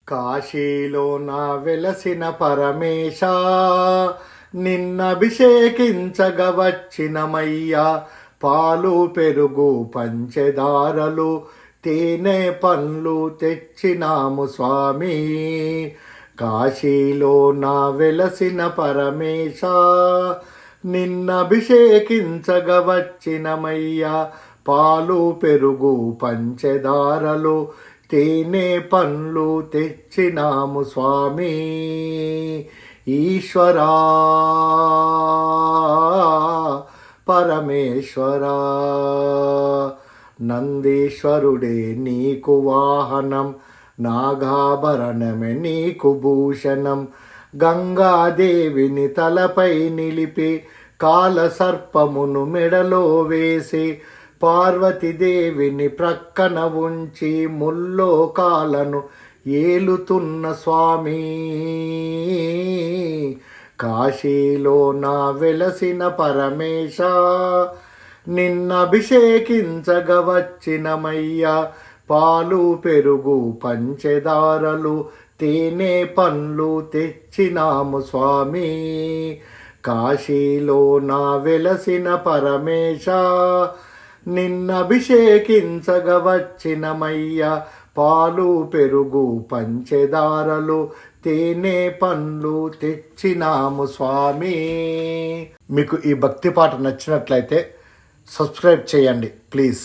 కాశీలో నా వెలసిన పరమేశ నిన్నభిషేకించగ వచ్చినమయ్యా. పాలు పెరుగు పంచెదారలు తేనె పండ్లు తెచ్చినాము స్వామి. కాశీలో నా వెలసిన పరమేశ నిన్నభిషేకించగ వచ్చినమయ్యా. పాలు పెరుగు పంచెదారలు తేనె పండ్లు తెచ్చినాము స్వామి. ఈశ్వరా పరమేశ్వరా నందీశ్వరుడే నీకు వాహనం, నాగాభరణమే నీకు భూషణం. గంగాదేవిని తలపై నిలిపి కాలసర్పమును మెడలో వేసి పార్వతీదేవిని ప్రక్కన ఉంచి ముల్లోకాలను ఏలుతున్న స్వామి. కాశీలో నా వెలసిన పరమేశ నిన్నభిషేకించగ వచ్చినమయ్యా. పాలు పెరుగు పంచెదారలు తేనె పండ్లు తెచ్చినాము స్వామి. కాశీలో నా వెలసిన పరమేశ నిన్నభిషేకించగ వచ్చినమయ్యా. పాలు పెరుగు పంచెదారలు తేనె పండ్లు తెచ్చినాము స్వామి. మీకు ఈ భక్తి పాట నచ్చినట్లయితే సబ్స్క్రైబ్ చేయండి ప్లీజ్.